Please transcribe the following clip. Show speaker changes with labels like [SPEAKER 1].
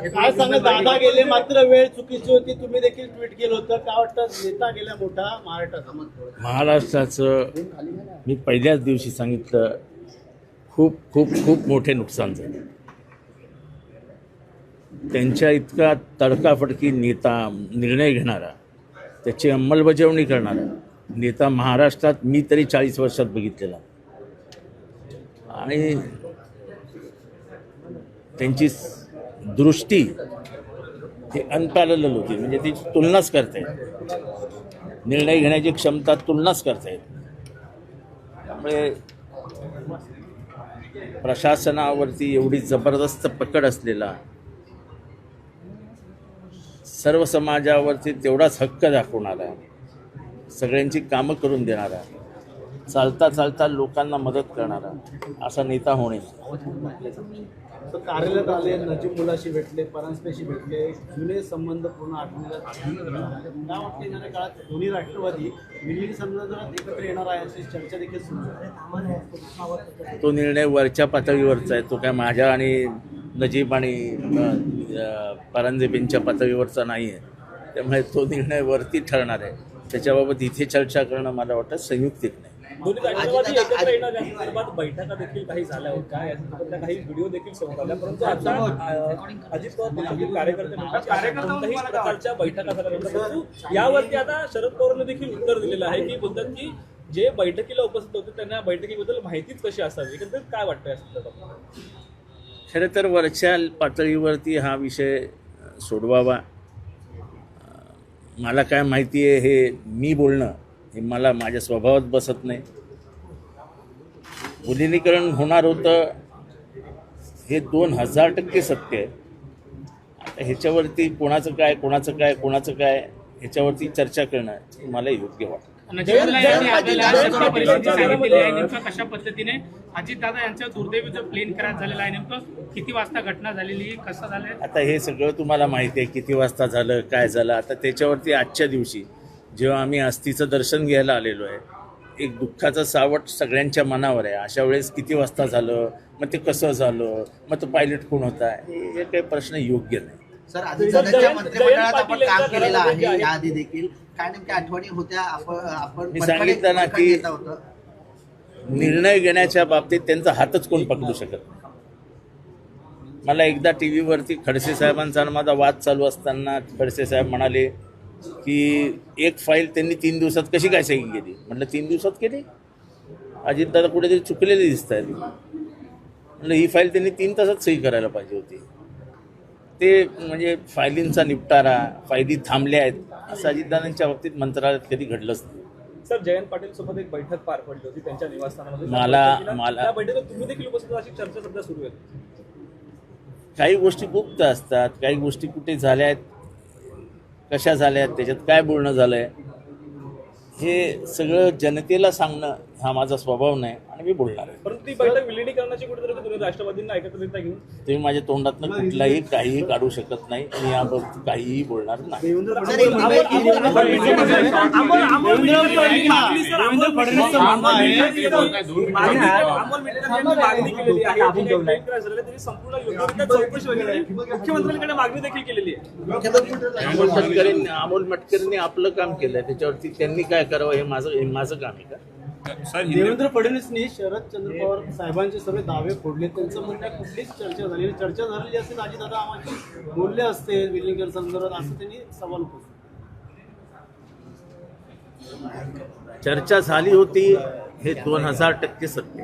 [SPEAKER 1] काय सांगा, दादा गेले मात्र वेळ चुकीची होती. तुम्ही देखील ट्विट केलं होतं. काय वाटतं, नेता गेला मोठा
[SPEAKER 2] महाराष्ट्राचं मी पहिल्याच दिवशी सांगितलं, खूप खूप खूप मोठे नुकसान झाले. त्यांच्या इतका तडकाफडकी नेता, निर्णय घेणारा, त्याची अंमलबजावणी करणारा नेता महाराष्ट्रात मी तरी 40 वर्षात बघितलेला. आणि त्यांची दृष्टी ही अनपॅरलल होती. म्हणजे ती तुलनाच करता येत, निर्णय घेण्याची क्षमता तुलनाच करता येत. त्यामुळे प्रशासनावरती एवढी जबरदस्त पकड असलेला, सर्व समाजावरती तेवढाच हक्क दाखवणारा, सगळ्यांची कामं करून देणारा, चालता चालता लोकांना मदत करणारा असा नेता होणे.
[SPEAKER 1] कार्यालयात आले, नजीब मुलाशी भेटले, परांजपेशी भेटले, जुने संबंध पूर्ण आठवण्यात काय वाटतं, येणाऱ्या काळात दोन्ही राष्ट्रवादी विलीन संदर्भात एकत्र येणार आहे अशी चर्चा देखील सुरू आहे.
[SPEAKER 2] तो निर्णय वरच्या पातळीवरचा आहे, तो काय माझ्या आणि नजीब आणि परांजपेंच्या पातळीवरचा नाही आहे. त्यामुळे तो निर्णय वरती ठरणार आहे. त्याच्याबाबत इथे चर्चा करणं मला वाटतं संयुक्तिक नाही.
[SPEAKER 3] दोन्ही राष्ट्रवादी एकत्र येणार या संदर्भात बैठका देखील काही झाल्या होत्या, या संदर्भातल्या काही व्हिडिओ देखील समोर आल्या. परंतु आता अजित पवार कार्यकर्ते कोणत्याही प्रकारच्या बैठका झाल्यानंतर, परंतु यावरती आता शरद पवारांनी देखील उत्तर दिलेलं आहे की बोलतात की जे बैठकीला उपस्थित होते त्यांना बैठकीबद्दल माहितीच कशी असावी. एकंदरीत काय वाटतं या संदर्भात?
[SPEAKER 2] खरं तर वरच्या पातळीवरती हा विषय सोडवावा. मला काय माहिती आहे हे मी बोलणं हे मला माझ्या स्वभावात बसत नाही. विलिनीकरण होणार होतं हे 2000% सत्य आहे. आता ह्याच्यावरती कोणाचं काय ह्याच्यावरती चर्चा करणं मला योग्य वाटतं.
[SPEAKER 4] कशा पद्धतीने अजितदादा यांच्या दुर्दैवीचं प्लेन क्रॅश झालेलं आहे, नेमकं किती वाजता घटना झालेली, कसं झालंय?
[SPEAKER 2] आता हे सगळं तुम्हाला माहिती आहे, किती वाजता झालं, काय झालं. आता त्याच्यावरती आजच्या दिवशी जेव्हा आम्ही अस्थीचं दर्शन घ्यायला आलेलो आहे, एक दुःखाचं सावट सगळ्यांच्या मनावर आहे. अशा वेळेस किती वाजता झालं, मग ते कसं झालं, मग तो पायलट कोण होता, हे काही प्रश्न योग्य नाही.
[SPEAKER 5] सर, अजितदादांच्या मंत्रिमंडळात आपण काम केलेलं आहे, याआधी देखील काय नेमक्या आठवणी होत्या? आपण
[SPEAKER 2] मी सांगितलं ना की निर्णय घेण्याच्या बाबतीत त्यांचा हातच कोण पकडू शकत नाही. मला एकदा टीव्हीवरती खडसे साहेबांचा आणि माझा वाद चालू असताना खडसे साहेब म्हणाले की एक फाईल त्यांनी 3 दिवसात कशी काय सही केली. म्हटलं 3 दिवसात केली? अजितदादा कुठेतरी चुकलेले दिसत आहेत. म्हटलं ही फाईल त्यांनी 3 तासात सही करायला पाहिजे होती. ते म्हणजे फायलींचा निपटारा, फायली थांबल्या आहेत असं अजितदादांच्या बाबतीत मंत्रालयात कधी घडलंच नाही.
[SPEAKER 3] सर, जयंत पाटील सोबत एक बैठक पार पडली होती त्यांच्या निवासस्थानामध्ये.
[SPEAKER 2] मला
[SPEAKER 3] बैठकीत तुम्ही देखील उपस्थित अशी चर्चा सध्या सुरू आहे.
[SPEAKER 2] काही गोष्टी गुप्त असतात, काही गोष्टी कुठे झाल्या आहेत, कशा झाल्या आहेत, त्याच्यात काय बोलणं झालं आहे, हे सगळं जनतेला सांगणं हा माझा स्वभाव नाही आणि मी बोलणार आहे.
[SPEAKER 3] परंतु ती बैठक विलिनीकरणाची कुठेतरी दोन्ही राष्ट्रवादींना एकत्रितरित्या घेऊन
[SPEAKER 2] तुम्ही माझ्या तोंडातनं कुठलाही काहीही काढू शकत नाही. मी याबाबत काहीही बोलणार नाही.
[SPEAKER 3] मुख्यमंत्र्यांकडे मागणी देखील केलेली
[SPEAKER 2] आहे. अमोल मटकरींनी आपलं काम केलंय, त्याच्यावरती त्यांनी काय करावं हे माझं काम आहे का?
[SPEAKER 1] देवेंद्र फडणवीसनी शरदचंद्र पवार साहेबांचे सगळे दावे फोडले. त्यांचं म्हणणं कुठलीच चर्चा झालेली असते अजितदादा आम्हाला बोलले असते विलिनीकरण संदर्भात, असं त्यांनी सवाल उपस्थित.
[SPEAKER 2] चर्चा झाली होती हे 2000% सत्य.